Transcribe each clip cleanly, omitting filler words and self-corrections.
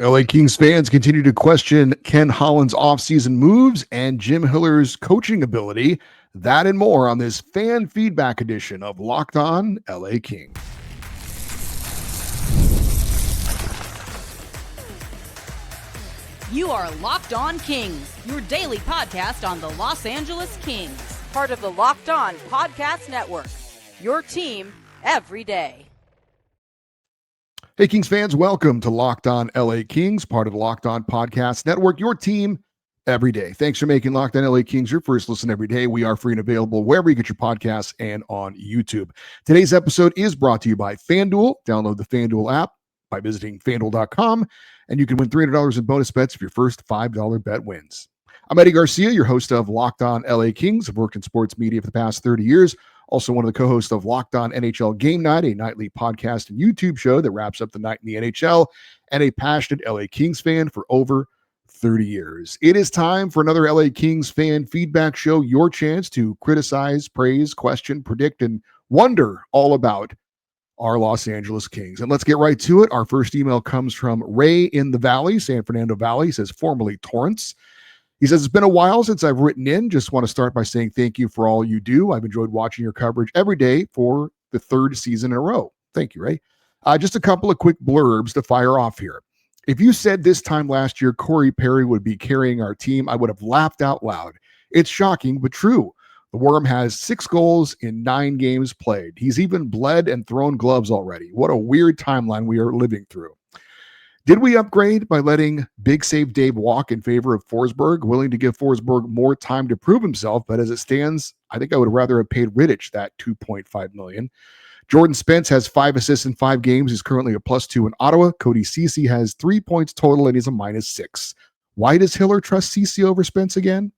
LA Kings fans continue to question Ken Holland's offseason moves and Jim Hiller's coaching ability. That and more on this fan feedback edition of Locked On LA Kings. You are Locked On Kings, your daily podcast on the Los Angeles Kings. Part of the Locked On Podcast Network, your team every day. Hey, Kings fans, welcome to Locked On LA Kings, part of the Locked On Podcast Network, your team every day. Thanks for making Locked On LA Kings your first listen every day. We are free and available wherever you get your podcasts and on YouTube. Today's episode is brought to you by FanDuel. Download the FanDuel app by visiting FanDuel.com, and you can win $300 in bonus bets if your first $5 bet wins. I'm Eddie Garcia, your host of Locked On LA Kings. I've worked in sports media for the past 30 years. Also one of the co-hosts of Locked On NHL Game Night, a nightly podcast and YouTube show that wraps up the night in the NHL, and a passionate LA Kings fan for over 30 years. It is time for another LA Kings fan feedback show, your chance to criticize, praise, question, predict, and wonder all about our Los Angeles Kings. And let's get right to it. Our first email comes from Ray in the Valley, San Fernando Valley. He says, formerly Torrance. He says, it's been a while since I've written in. Just want to start by saying thank you for all you do. I've enjoyed watching your coverage every day for the third season in a row. Thank you, Ray. Just a couple of quick blurbs to fire off here. If you said this time last year Corey Perry would be carrying our team, I would have laughed out loud. It's shocking, but true. The Worm has 6 goals in 9 games played. He's even bled and thrown gloves already. What a weird timeline we are living through. Did we upgrade by letting Big Save Dave walk in favor of Forsberg? Willing to give Forsberg more time to prove himself, but as it stands, I think I would rather have paid Rugiet that $2.5 million. Jordan Spence has 5 assists in 5 games. He's currently a +2 in Ottawa. Cody Ceci has 3 points total, and he's a -6. Why does Hiller trust Ceci over Spence again?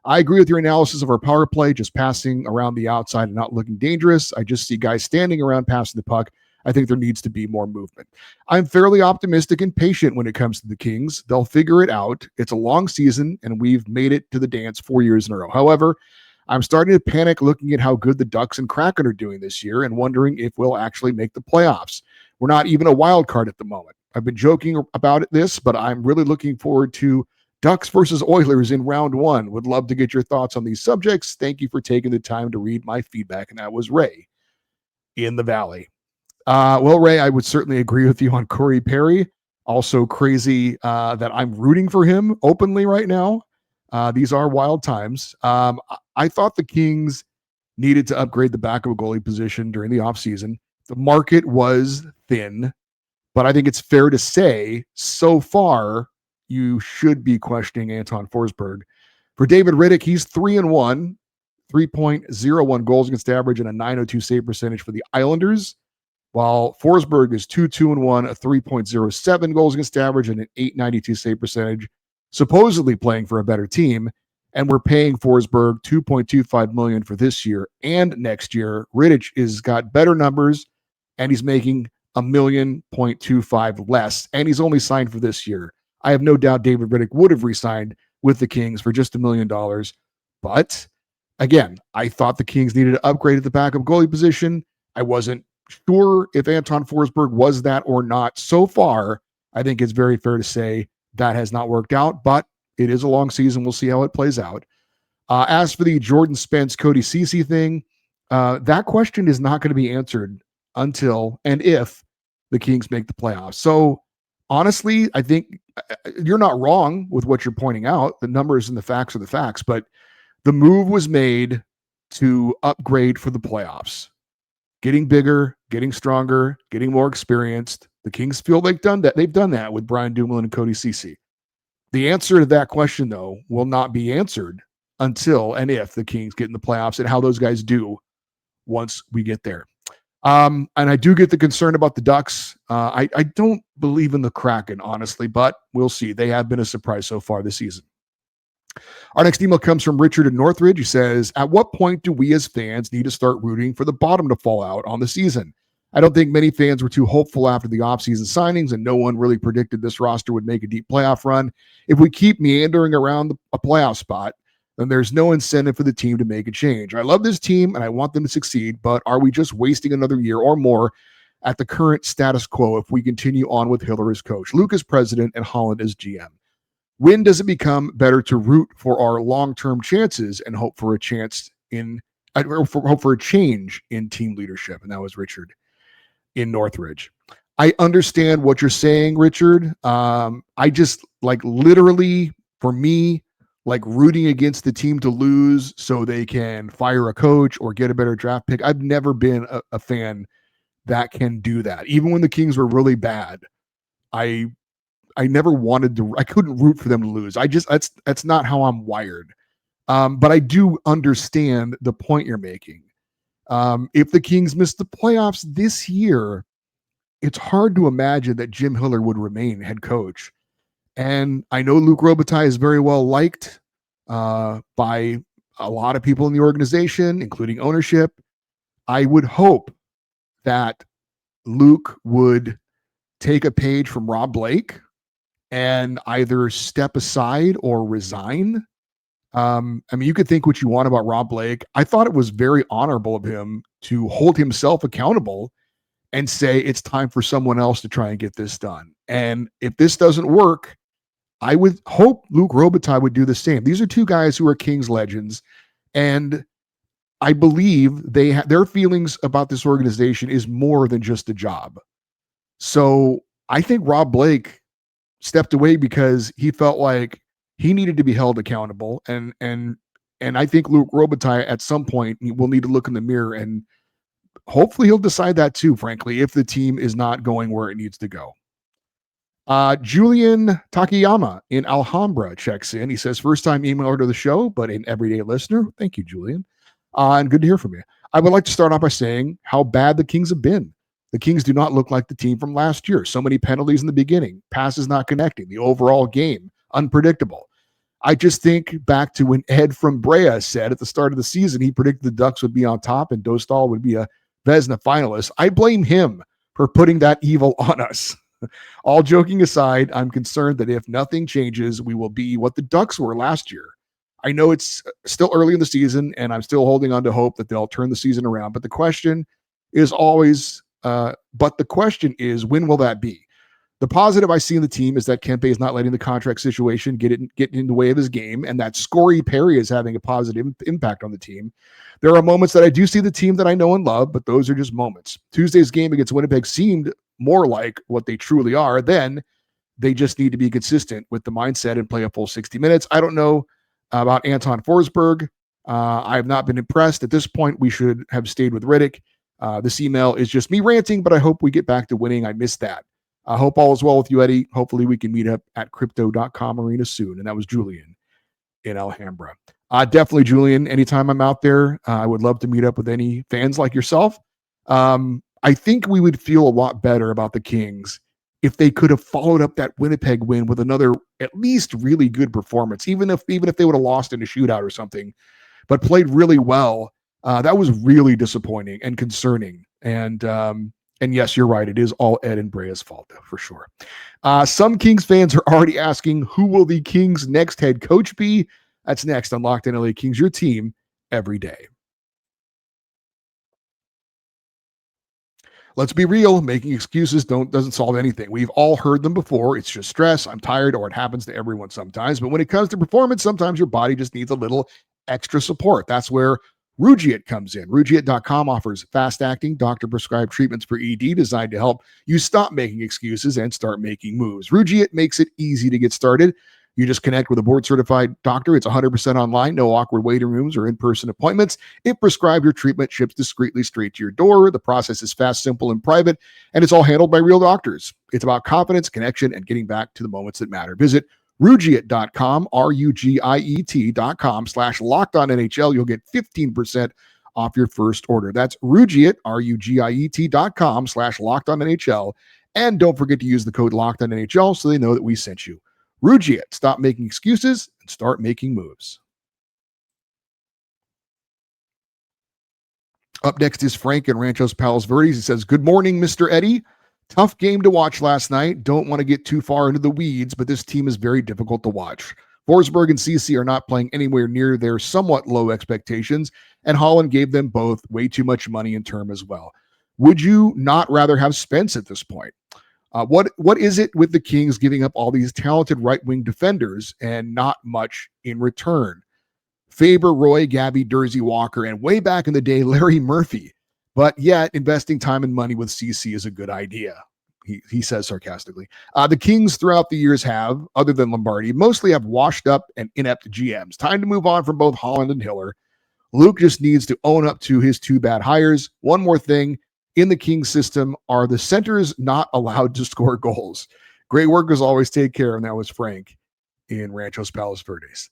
I agree with your analysis of our power play, just passing around the outside and not looking dangerous. I just see guys standing around passing the puck. I think there needs to be more movement. I'm fairly optimistic and patient when it comes to the Kings. They'll figure it out. It's a long season, and we've made it to the dance 4 years in a row. However, I'm starting to panic looking at how good the Ducks and Kraken are doing this year and wondering if we'll actually make the playoffs. We're not even a wild card at the moment. I've been joking about this, but I'm really looking forward to Ducks versus Oilers in round 1. Would love to get your thoughts on these subjects. Thank you for taking the time to read my feedback. And that was Ray in the Valley. Well, Ray, I would certainly agree with you on Corey Perry. Also crazy that I'm rooting for him openly right now. These are wild times. I thought the Kings needed to upgrade the backup goalie position during the offseason. The market was thin, but I think it's fair to say so far you should be questioning Anton Forsberg. For David Rittich, he's 3-1, 3.01 goals against average, and a .902 save percentage for the Islanders. While Forsberg is 2-2-1, a 3.07 goals against average, and an .892 save percentage, supposedly playing for a better team. And we're paying Forsberg $2.25 million for this year and next year. Rittich has got better numbers, and he's making $1.25 million less, and he's only signed for this year. I have no doubt David Rittich would have re-signed with the Kings for just $1 million. But again, I thought the Kings needed to upgrade at the backup goalie position. I wasn't sure if Anton Forsberg was that or not. So far, I think it's very fair to say that has not worked out, but it is a long season. We'll see how it plays out. As for the Jordan Spence, Cody Ceci thing, that question is not going to be answered until and if the Kings make the playoffs. So honestly, I think you're not wrong with what you're pointing out. The numbers and the facts are the facts, but the move was made to upgrade for the playoffs. Getting bigger, getting stronger, getting more experienced. The Kings feel they've done that. They've done that with Brian Dumoulin and Cody Ceci. The answer to that question, though, will not be answered until and if the Kings get in the playoffs and how those guys do once we get there. And I do get the concern about the Ducks. I don't believe in the Kraken, honestly, but we'll see. They have been a surprise so far this season. Our next email comes from Richard in Northridge. He says, at what point do we as fans need to start rooting for the bottom to fall out on the season? I don't think many fans were too hopeful after the offseason signings, and no one really predicted this roster would make a deep playoff run. If we keep meandering around a playoff spot, then there's no incentive for the team to make a change. I love this team, and I want them to succeed, but are we just wasting another year or more at the current status quo if we continue on with Hiller as coach, Luke as president, and Holland as GM? When does it become better to root for our long-term chances and hope for a chance in hope for a change in team leadership? And that was Richard in Northridge. I understand what you're saying, Richard. I just literally, for me, rooting against the team to lose so they can fire a coach or get a better draft pick. I've never been a fan that can do that. Even when the Kings were really bad, I never wanted to. I couldn't root for them to lose. That's not how I'm wired. But I do understand the point you're making. If the Kings miss the playoffs this year, it's hard to imagine that Jim Hiller would remain head coach. And I know Luke Robitaille is very well liked by a lot of people in the organization, including ownership. I would hope that Luke would take a page from Rob Blake and either step aside or resign. You could think what you want about Rob Blake. I thought it was very honorable of him to hold himself accountable and say it's time for someone else to try and get this done. And if this doesn't work, I would hope Luke Robitaille would do the same. These are two guys who are Kings legends, and I believe their feelings about this organization is more than just a job. So I think Rob Blake stepped away because he felt like he needed to be held accountable, and I think Luke Robitaille at some point will need to look in the mirror, and hopefully he'll decide that too, frankly, if the team is not going where it needs to go. Julian Takayama in Alhambra checks in. He says, first time emailer to the show, but an everyday listener. Thank you, Julian. And good to hear from you. I would like to start off by saying how bad the Kings have been. The Kings do not look like the team from last year. So many penalties in the beginning, passes not connecting, the overall game, unpredictable. I just think back to when Ed from Brea said at the start of the season, he predicted the Ducks would be on top and Dostal would be a Vezina finalist. I blame him for putting that evil on us. All joking aside, I'm concerned that if nothing changes, we will be what the Ducks were last year. I know it's still early in the season, and I'm still holding on to hope that they'll turn the season around. But the question is always, when will that be? The positive I see in the team is that Kempe is not letting the contract situation get in the way of his game, and that Scory Perry is having a positive impact on the team. There are moments that I do see the team that I know and love, but those are just moments. Tuesday's game against Winnipeg seemed more like what they truly are. Then they just need to be consistent with the mindset and play a full 60 minutes. I don't know about Anton Forsberg. I have not been impressed. At this point, we should have stayed with Riddick. This email is just me ranting, but I hope we get back to winning. I missed that. I hope all is well with you, Eddie. Hopefully we can meet up at crypto.com arena soon. And that was Julian in Alhambra. Definitely, Julian. Anytime I'm out there, I would love to meet up with any fans like yourself. I think we would feel a lot better about the Kings if they could have followed up that Winnipeg win with another at least really good performance, even if they would have lost in a shootout or something, but played really well. That was really disappointing and concerning. And yes, you're right. It is all Ed and Brea's fault, for sure. Some Kings fans are already asking, who will the Kings' next head coach be? That's next on Locked On LA Kings, your team every day. Let's be real. Making excuses doesn't solve anything. We've all heard them before. It's just stress. I'm tired, or it happens to everyone sometimes. But when it comes to performance, sometimes your body just needs a little extra support. That's where Rugiet comes in. Rugiet.com offers fast-acting, doctor-prescribed treatments for ED designed to help you stop making excuses and start making moves. Rugiet makes it easy to get started. You just connect with a board-certified doctor. It's 100% online, no awkward waiting rooms or in-person appointments. If prescribed, your treatment ships discreetly straight to your door. The process is fast, simple, and private, and it's all handled by real doctors. It's about confidence, connection, and getting back to the moments that matter. Visit Rugiet.com, Rugiet.com/LockedOnNHL. You'll get 15% off your first order. That's Rugiet, Rugiet.com/LockedOnNHL. And don't forget to use the code LockedOnNHL so they know that we sent you. Rugiet, stop making excuses and start making moves. Up next is Frank in Rancho's Palos Verdes. He says, good morning, Mr. Eddie. Tough game to watch last night. Don't want to get too far into the weeds, but this team is very difficult to watch. Forsberg and Ceci are not playing anywhere near their somewhat low expectations, and Holland gave them both way too much money in term as well. Would you not rather have Spence at this point? What is it with the Kings giving up all these talented right-wing defenders and not much in return? Faber, Roy, Gabby, Dursey, Walker, and way back in the day, Larry Murphy. But yet, investing time and money with CC is a good idea, he says sarcastically. The Kings throughout the years have, other than Lombardi, mostly have washed up and inept GMs. Time to move on from both Holland and Hiller. Luke just needs to own up to his two bad hires. One more thing. In the Kings system, are the centers not allowed to score goals? Great workers always take care, and that was Frank in Rancho's Palos Verdes.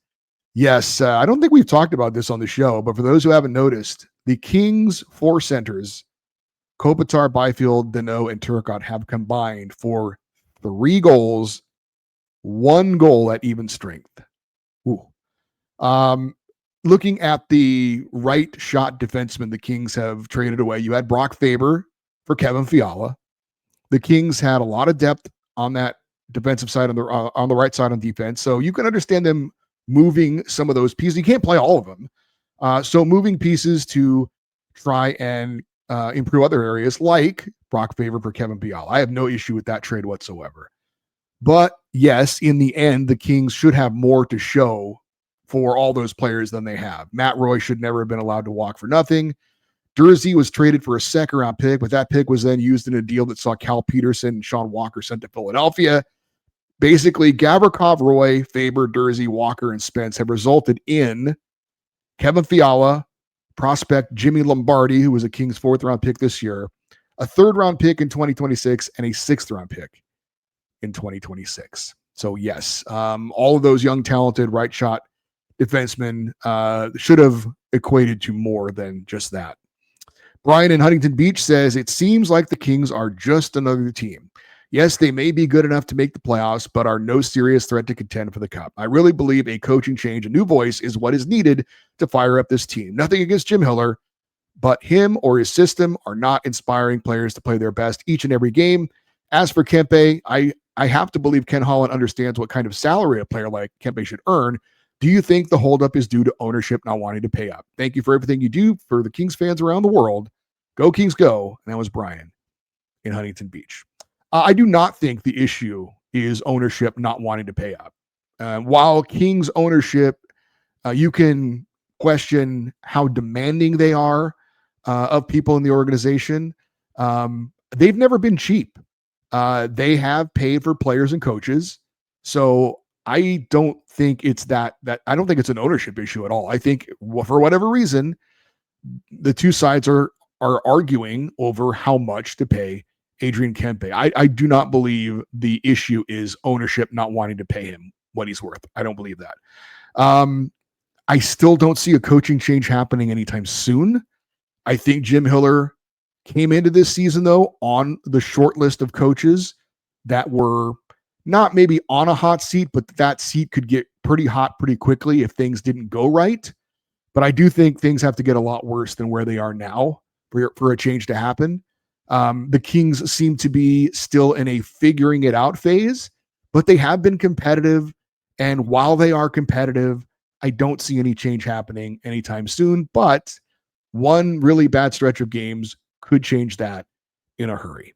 Yes, I don't think we've talked about this on the show, but for those who haven't noticed, the Kings' four centers, Kopitar, Byfield, Deneau, and Turcotte, have combined for 3 goals, 1 goal at even strength. Ooh. Looking at the right shot defenseman the Kings have traded away, you had Brock Faber for Kevin Fiala. The Kings had a lot of depth on that defensive side, on the right side on defense, so you can understand them moving some of those pieces. You can't play all of them. So moving pieces to try and improve other areas, like Brock Faber for Kevin Fiala. I have no issue with that trade whatsoever. But yes, in the end, the Kings should have more to show for all those players than they have. Matt Roy should never have been allowed to walk for nothing. Dursey was traded for a second-round pick, but that pick was then used in a deal that saw Cal Peterson and Sean Walker sent to Philadelphia. Basically, Gavrikov, Roy, Faber, Dursey, Walker, and Spence have resulted in Kevin Fiala, prospect Jimmy Lombardi, who was a Kings 4th-round pick this year, a 3rd-round pick in 2026, and a 6th-round pick in 2026. So, yes, all of those young, talented, right shot defensemen should have equated to more than just that. Brian in Huntington Beach says, it seems like the Kings are just another team. Yes, they may be good enough to make the playoffs, but are no serious threat to contend for the cup. I really believe a coaching change, a new voice is what is needed to fire up this team. Nothing against Jim Hiller, but him or his system are not inspiring players to play their best each and every game. As for Kempe, I have to believe Ken Holland understands what kind of salary a player like Kempe should earn. Do you think the holdup is due to ownership not wanting to pay up? Thank you for everything you do for the Kings fans around the world. Go Kings, go. And that was Brian in Huntington Beach. I do not think the issue is ownership not wanting to pay up. While Kings ownership, you can question how demanding they are of people in the organization. They've never been cheap. They have paid for players and coaches. So I don't think it's that I don't think it's an ownership issue at all. I think for whatever reason, the two sides are arguing over how much to pay Adrian Kempe. I do not believe the issue is ownership not wanting to pay him what he's worth. I don't believe that. I still don't see a coaching change happening anytime soon. I think Jim Hiller came into this season, though, on the short list of coaches that were not maybe on a hot seat, but that seat could get pretty hot pretty quickly if things didn't go right. But I do think things have to get a lot worse than where they are now for a change to happen. The Kings seem to be still in a figuring it out phase, but they have been competitive. And while they are competitive, I don't see any change happening anytime soon. But one really bad stretch of games could change that in a hurry.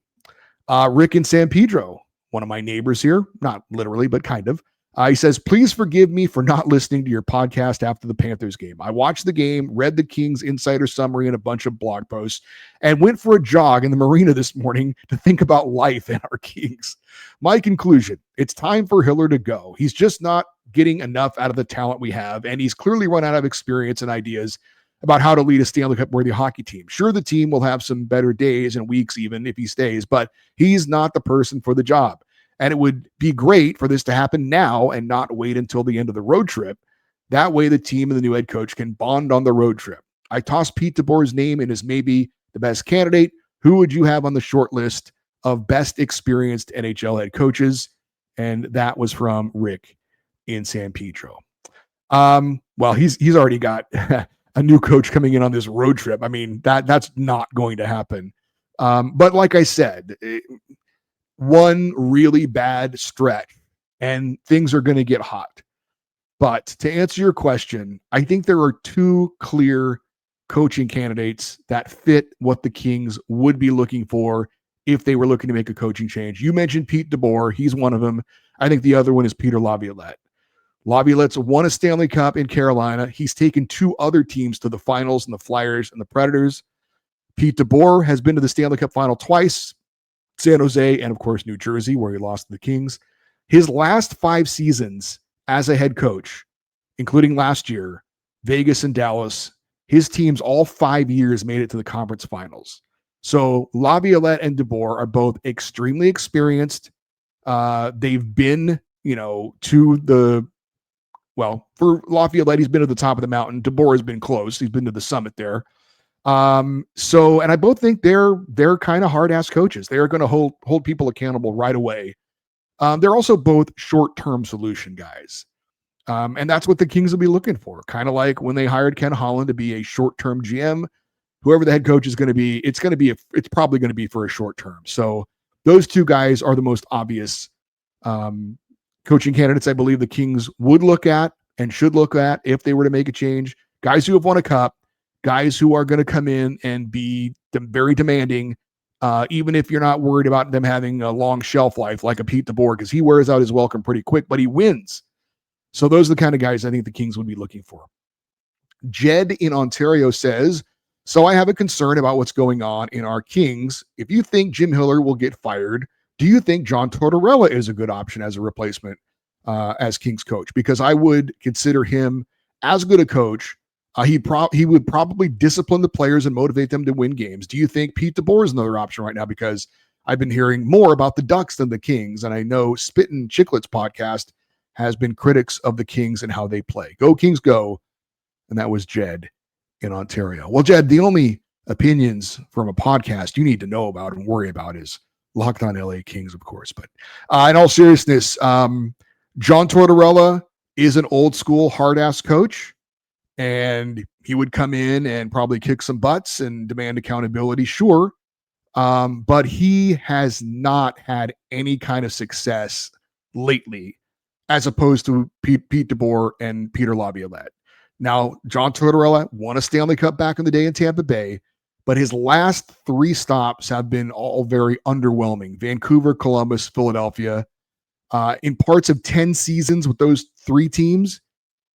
Rick in San Pedro, one of my neighbors here, not literally, but kind of. He says, please forgive me for not listening to your podcast after the Panthers game. I watched the game, read the Kings insider summary and a bunch of blog posts, and went for a jog in the marina this morning to think about life and our Kings. My conclusion, it's time for Hiller to go. He's just not getting enough out of the talent we have, and he's clearly run out of experience and ideas about how to lead a Stanley Cup-worthy hockey team. Sure, the team will have some better days and weeks even if he stays, but he's not the person for the job. And it would be great for this to happen now and not wait until the end of the road trip. That way the team and the new head coach can bond on the road trip. I toss Pete DeBoer's name in as maybe the best candidate. Who would you have on the short list of best experienced NHL head coaches? And that was from Rick in San Pedro. Well, he's already got a new coach coming in on this road trip. I mean, that's not going to happen. But like I said, one really bad stretch and things are going to get hot. But to answer your question, I think there are two clear coaching candidates that fit what the Kings would be looking for if they were looking to make a coaching change. You mentioned Pete DeBoer. He's one of them. I think the other one is Peter Laviolette. Laviolette's won a Stanley Cup in Carolina. He's taken 2 other teams to the finals, and the Flyers and the Predators. Pete DeBoer has been to the Stanley Cup final twice, San Jose, and of course, New Jersey, where he lost to the Kings. His last 5 seasons as a head coach, including last year, Vegas and Dallas, his teams all 5 years made it to the conference finals. So Laviolette and DeBoer are both extremely experienced. They've been, for Laviolette, he's been to the top of the mountain. DeBoer has been close. He's been to the summit there. And I both think they're kind of hard ass coaches. They are going to hold people accountable right away. They're also both short-term solution guys. And that's what the Kings will be looking for. Kind of like when they hired Ken Holland to be a short-term GM, whoever the head coach is going to be, it's probably going to be for a short term. So those 2 guys are the most obvious coaching candidates I believe the Kings would look at and should look at if they were to make a change. Guys who have won a cup, guys who are going to come in and be very demanding, even if you're not worried about them having a long shelf life like a Pete DeBoer, because he wears out his welcome pretty quick, but he wins. So those are the kind of guys I think the Kings would be looking for. Jed in Ontario says, so I have a concern about what's going on in our Kings. If you think Jim Hiller will get fired, do you think John Tortorella is a good option as a replacement as Kings coach? Because I would consider him as good a coach. He would probably discipline the players and motivate them to win games. Do you think Pete DeBoer is another option right now? Because I've been hearing more about the Ducks than the Kings, and I know Spittin' Chicklets podcast has been critics of the Kings and how they play. Go Kings, go! And that was Jed in Ontario. Well, Jed, the only opinions from a podcast you need to know about and worry about is Locked On LA Kings, of course. But in all seriousness, John Tortorella is an old school hard ass coach, and he would come in and probably kick some butts and demand accountability, sure. But he has not had any kind of success lately, as opposed to Pete DeBoer and Peter Laviolette. Now, John Tortorella won a Stanley Cup back in the day in Tampa Bay, but his last 3 stops have been all very underwhelming. Vancouver, Columbus, Philadelphia. In parts of 10 seasons with those 3 teams,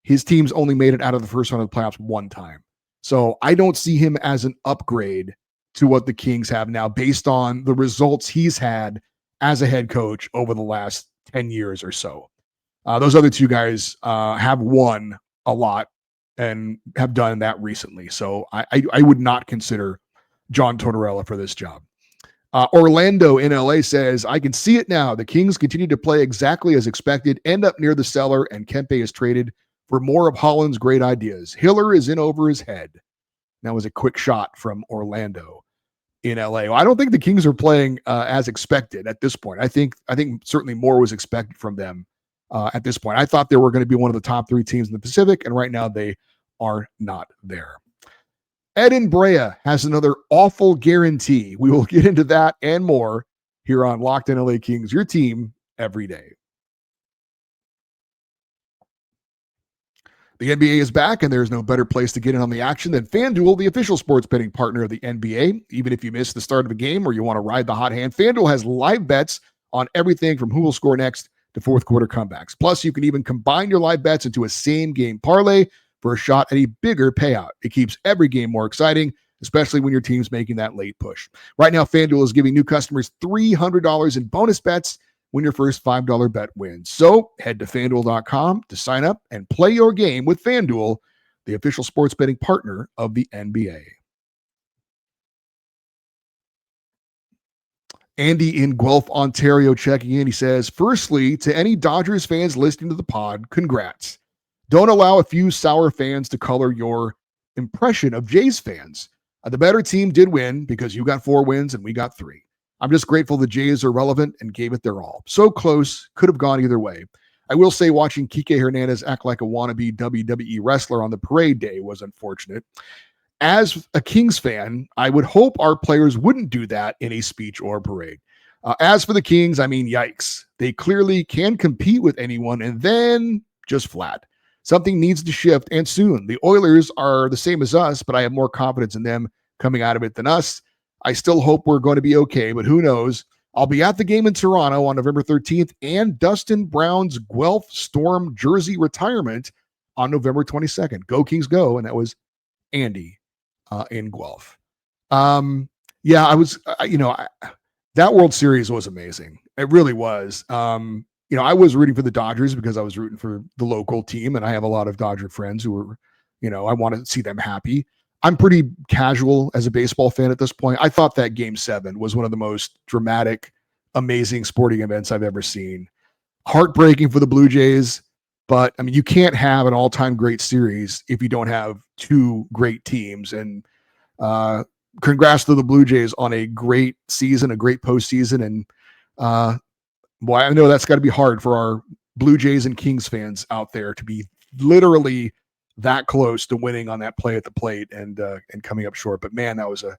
his teams only made it out of the first round of the playoffs 1 time. So I don't see him as an upgrade to what the Kings have now based on the results he's had as a head coach over the last 10 years or so. Those other 2 guys have won a lot and have done that recently. So I would not consider John Tortorella for this job. Orlando in LA says, I can see it now. The Kings continue to play exactly as expected, end up near the cellar, and Kempe is traded for more of Holland's great ideas. Hiller is in over his head. That was a quick shot from Orlando in LA. Well, I don't think the Kings are playing as expected at this point. I think certainly more was expected from them at this point. I thought they were going to be one of the top 3 teams in the Pacific, and right now they are not there. Ed in Brea has another awful guarantee. We will get into that and more here on Locked On LA Kings, your team every day. The NBA is back, and there's no better place to get in on the action than FanDuel, the official sports betting partner of the NBA. Even if you miss the start of a game or you want to ride the hot hand, FanDuel has live bets on everything from who will score next to fourth quarter comebacks. Plus, you can even combine your live bets into a same-game parlay for a shot at a bigger payout. It keeps every game more exciting, especially when your team's making that late push. Right now, FanDuel is giving new customers $300 in bonus bets when your first $5 bet wins. So head to FanDuel.com to sign up and play your game with FanDuel, the official sports betting partner of the NBA. Andy in Guelph, Ontario checking in. He says, firstly, to any Dodgers fans listening to the pod, congrats. Don't allow a few sour fans to color your impression of Jays fans. The better team did win because you got 4 wins and we got 3. I'm just grateful the Jays are relevant and gave it their all. So close, could have gone either way. I will say watching Kike Hernandez act like a wannabe WWE wrestler on the parade day was unfortunate. As a Kings fan, I would hope our players wouldn't do that in a speech or parade. As for the Kings, I mean, yikes. They clearly can compete with anyone and then just flat. Something needs to shift, and soon. The Oilers are the same as us, but I have more confidence in them coming out of it than us. I still hope we're going to be okay, but who knows? I'll be at the game in Toronto on November 13th and Dustin Brown's Guelph Storm jersey retirement on November 22nd. Go Kings go. And that was Andy in Guelph. Yeah, I was, that World Series was amazing. It really was. I was rooting for the Dodgers because I was rooting for the local team, and I have a lot of Dodger friends who were, I want to see them happy. I'm pretty casual as a baseball fan at this point. I thought that Game 7 was one of the most dramatic, amazing sporting events I've ever seen. Heartbreaking for the Blue Jays, but I mean, you can't have an all-time great series if you don't have two great teams. And congrats to the Blue Jays on a great season, a great postseason. And boy, I know that's got to be hard for our Blue Jays and Kings fans out there to be literally that close to winning on that play at the plate and coming up short. But man, that was a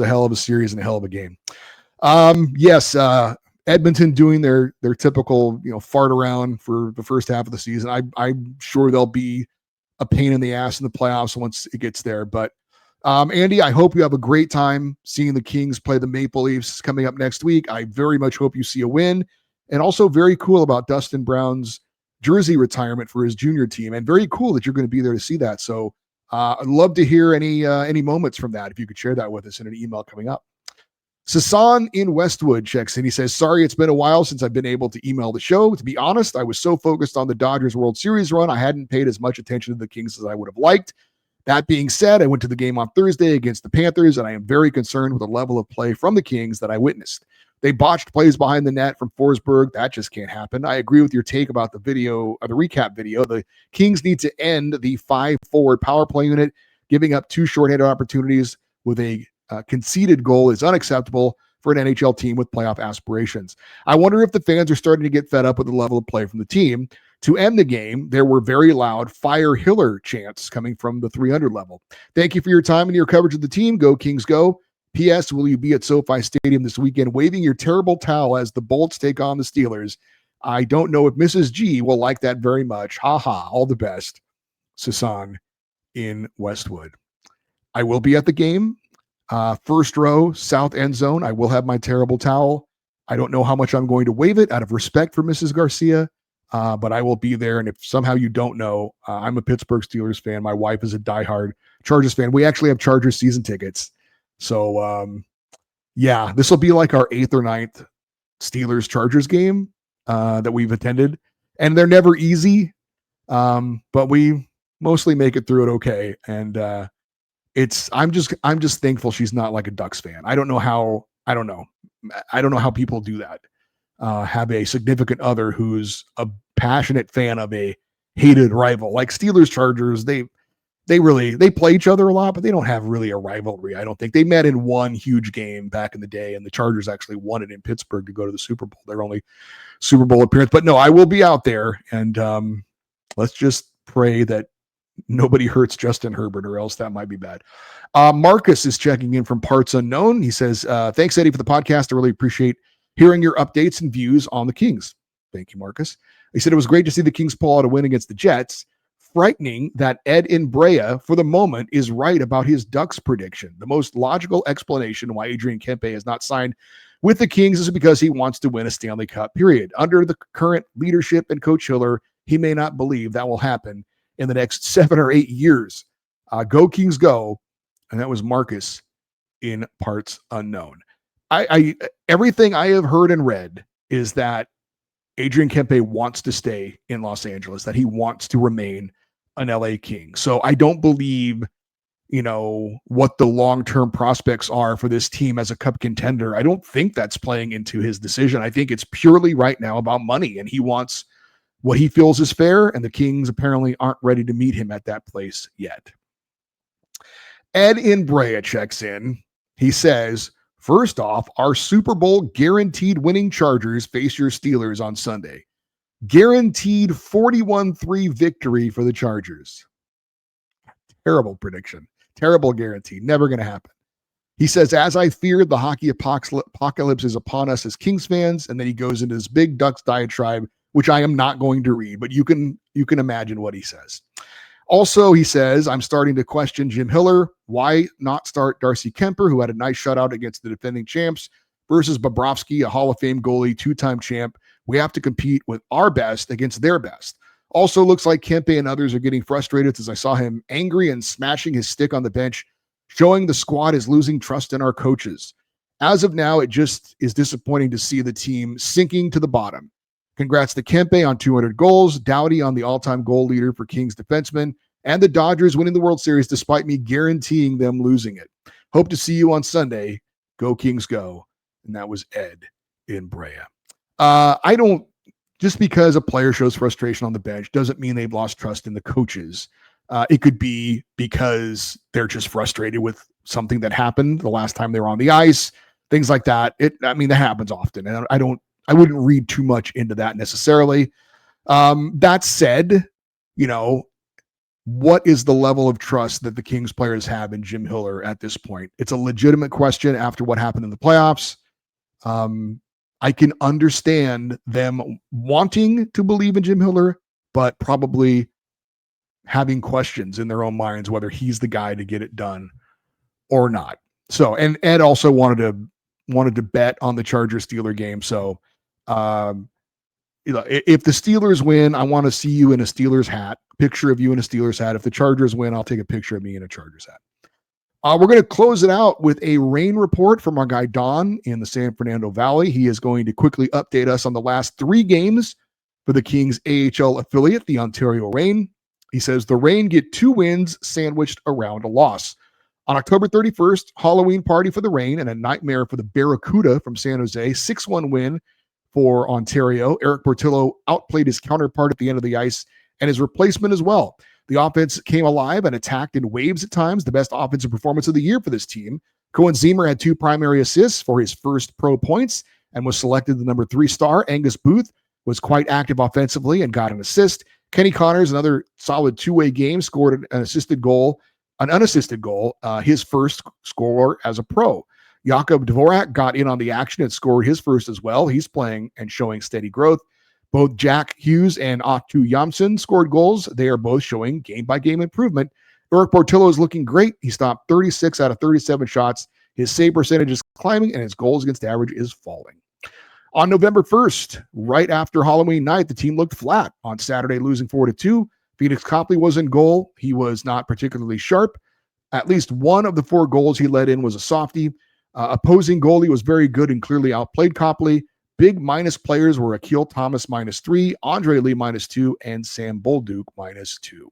hell of a series and a hell of a game. Yes, Edmonton doing their typical fart around for the first half of the season. I'm sure they'll be a pain in the ass in the playoffs once it gets there. But Andy, I hope you have a great time seeing the Kings play the Maple Leafs coming up next week. I very much hope you see a win, and also very cool about Dustin Brown's jersey retirement for his junior team, and very cool that you're going to be there to see that. So I'd love to hear any moments from that. If you could share that with us in an email coming up. Cassan in Westwood checks in. He says, sorry, it's been a while since I've been able to email the show. To be honest, I was so focused on the Dodgers World Series run, I hadn't paid as much attention to the Kings as I would have liked. That being said, I went to the game on Thursday against the Panthers, and I am very concerned with the level of play from the Kings that I witnessed. They botched plays behind the net from Forsberg. That just can't happen. I agree with your take about the video, or the recap video. The Kings need to end the 5-forward power play unit. Giving up 2 shorthanded opportunities with a conceded goal is unacceptable for an NHL team with playoff aspirations. I wonder if the fans are starting to get fed up with the level of play from the team. To end the game, there were very loud Fire Hiller chants coming from the 300 level. Thank you for your time and your coverage of the team. Go Kings go. P.S. Will you be at SoFi Stadium this weekend waving your terrible towel as the Bolts take on the Steelers? I don't know if Mrs. G will like that very much. Ha ha. All the best. Sasan in Westwood. I will be at the game. First row, south end zone. I will have my terrible towel. I don't know how much I'm going to wave it out of respect for Mrs. Garcia, but I will be there. And if somehow you don't know, I'm a Pittsburgh Steelers fan. My wife is a diehard Chargers fan. We actually have Chargers season tickets. So, yeah, this will be like our 8th or 9th Steelers Chargers game that we've attended. And they're never easy, but we mostly make it through it okay. And I'm just thankful she's not like a Ducks fan. I don't know how people do that. Have a significant other who's a passionate fan of a hated rival. Like Steelers Chargers, they play each other a lot, but they don't have really a rivalry. I don't think. They met in one huge game back in the day, and the Chargers actually won it in Pittsburgh to go to the Super Bowl, their only Super Bowl appearance. But no, I will be out there, and let's just pray that nobody hurts Justin Herbert, or else that might be bad. Marcus is checking in from Parts Unknown. He says, thanks, Eddie, for the podcast. I really appreciate hearing your updates and views on the Kings. Thank you, Marcus. He said it was great to see the Kings pull out a win against the Jets. Frightening that Ed in Brea, for the moment, is right about his Ducks prediction. The most logical explanation why Adrian Kempe has not signed with the Kings is because he wants to win a Stanley Cup, period. Under the current leadership and Coach Hiller, he may not believe that will happen in the next 7 or 8 years. Go Kings go. And that was Marcus in Parts Unknown. Everything I have heard and read is that Adrian Kempe wants to stay in Los Angeles, that he wants to remain an LA King. So I don't believe, what the long-term prospects are for this team as a cup contender. I don't think that's playing into his decision. I think it's purely right now about money, and he wants what he feels is fair, and the Kings apparently aren't ready to meet him at that place yet. Ed in Brea checks in. He says, first off, our Super Bowl guaranteed winning Chargers face your Steelers on Sunday. Guaranteed 41-3 victory for the Chargers. Terrible prediction. Terrible guarantee. Never going to happen. He says, as I feared, the hockey apocalypse is upon us as Kings fans. And then he goes into this big Ducks diatribe, which I am not going to read, but you can you can imagine what he says. Also, he says, I'm starting to question Jim Hiller. Why not start Darcy Kemper, who had a nice shutout against the defending champs, versus Bobrovsky, a Hall of Fame goalie, two-time champ? We have to compete with our best against their best. Also, looks like Kempe and others are getting frustrated as I saw him angry and smashing his stick on the bench, showing the squad is losing trust in our coaches. As of now, it just is disappointing to see the team sinking to the bottom. Congrats to Kempe on 200 goals, Doughty on the all-time goal leader for Kings defensemen, and the Dodgers winning the World Series despite me guaranteeing them losing it. Hope to see you on Sunday. Go Kings go. And that was Ed in Brea. Just because a player shows frustration on the bench doesn't mean they've lost trust in the coaches. It could be because they're just frustrated with something that happened the last time they were on the ice, things like that. That happens often. And I wouldn't read too much into that necessarily. That said, what is the level of trust that the Kings players have in Jim Hiller at this point? It's a legitimate question after what happened in the playoffs. I can understand them wanting to believe in Jim Hiller, but probably having questions in their own minds whether he's the guy to get it done or not. So, and Ed also wanted to bet on the Chargers-Steeler game. So, if the Steelers win, I want to see you in a Steelers hat, picture of you in a Steelers hat. If the Chargers win, I'll take a picture of me in a Chargers hat. We're going to close it out with a rain report from our guy Don in the San Fernando Valley. He is going to quickly update us on the last 3 games for the Kings AHL affiliate, the Ontario Reign. He says the Reign get 2 wins sandwiched around a loss. On October 31st, Halloween party for the Reign and a nightmare for the Barracuda from San Jose, 6-1 win for Ontario. Eric Portillo outplayed his counterpart at the end of the ice and his replacement as well. The offense came alive and attacked in waves at times, the best offensive performance of the year for this team. Cohen Ziemer had 2 primary assists for his first pro points and was selected the number 3 star. Angus Booth was quite active offensively and got an assist. Kenny Connors, another solid 2-way game, scored an unassisted goal, his first scorer as a pro. Jakub Dvorak got in on the action and scored his first as well. He's playing and showing steady growth. Both Jack Hughes and Otto Jamson scored goals. They are both showing game-by-game improvement. Eric Portillo is looking great. He stopped 36 out of 37 shots. His save percentage is climbing, and his goals against average is falling. On November 1st, right after Halloween night, the team looked flat. On Saturday, losing 4-2. Phoenix Copley was in goal. He was not particularly sharp. At least one of the 4 goals he let in was a softie. Opposing goalie was very good and clearly outplayed Copley. Big minus players were Akil Thomas -3, Andre Lee -2, and Sam Bolduc -2.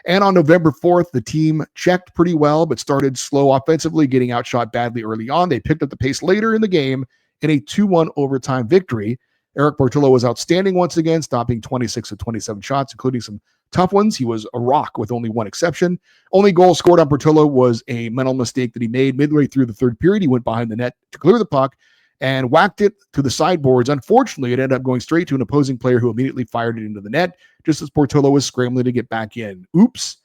And on November 4th, the team checked pretty well, but started slow offensively, getting outshot badly early on. They picked up the pace later in the game in a 2-1 overtime victory. Eric Portillo was outstanding once again, stopping 26 of 27 shots, including some tough ones. He was a rock with only one exception. Only goal scored on Portillo was a mental mistake that he made midway through the third period. He went behind the net to clear the puck and whacked it to the sideboards. Unfortunately, it ended up going straight to an opposing player who immediately fired it into the net, just as Portillo was scrambling to get back in. Oops.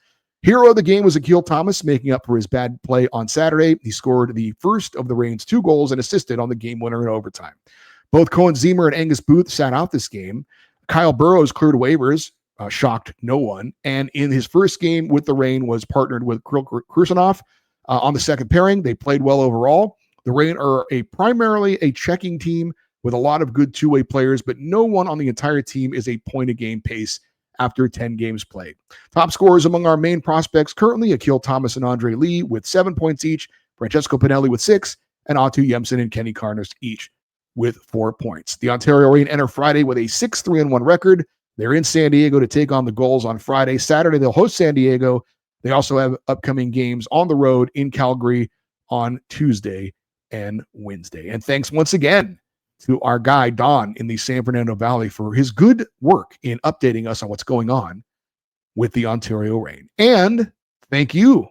Hero of the game was Akil Thomas, making up for his bad play on Saturday. He scored the first of the Reign's 2 goals and assisted on the game winner in overtime. Both Cohen Ziemer and Angus Booth sat out this game. Kyle Burrows cleared waivers, shocked no one, and in his first game with the Reign was partnered with Kirill Kursanov on the second pairing. They played well overall. The Reign are primarily a checking team with a lot of good 2-way players, but no one on the entire team is a point-a-game pace after 10 games played. Top scorers among our main prospects currently, Akil Thomas and Andre Lee with 7 points each, Francesco Pinelli with 6, and Otto Jamson and Kenny Connors each with 4 points. The Ontario Reign enter Friday with a 6-3-1 record. They're in San Diego to take on the Gulls on Friday. Saturday, they'll host San Diego. They also have upcoming games on the road in Calgary on Tuesday and Wednesday. And thanks once again to our guy, Don, in the San Fernando Valley for his good work in updating us on what's going on with the Ontario Reign. And thank you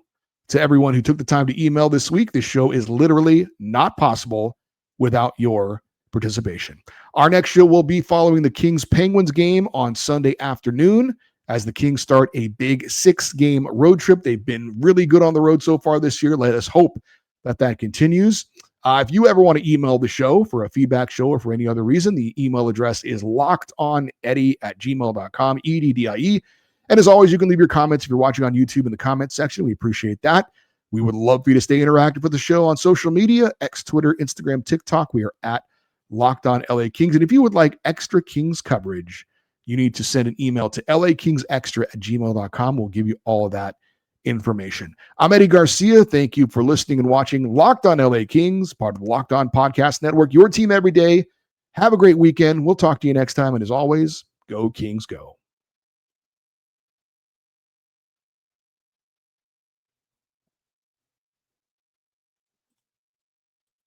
to everyone who took the time to email this week. This show is literally not possible without your participation. Our next show will be following the Kings-Penguins game on Sunday afternoon as the Kings start a big 6-game road trip. They've been really good on the road so far this year. Let us hope that continues. If you ever want to email the show for a feedback show or for any other reason, the email address is lockedoneddie@gmail.com, EDDIE. And as always, you can leave your comments if you're watching on YouTube in the comments section. We appreciate that. We would love for you to stay interactive with the show on social media, X, Twitter, Instagram, TikTok. We are at Locked On LA Kings. And if you would like extra Kings coverage, you need to send an email to lakingsextra@gmail.com. We'll give you all of that information. I'm Eddie Garcia. Thank you for listening and watching Locked On LA Kings, part of the Locked On Podcast Network, your team every day. Have a great weekend. We'll talk to you next time. And as always, go Kings, go.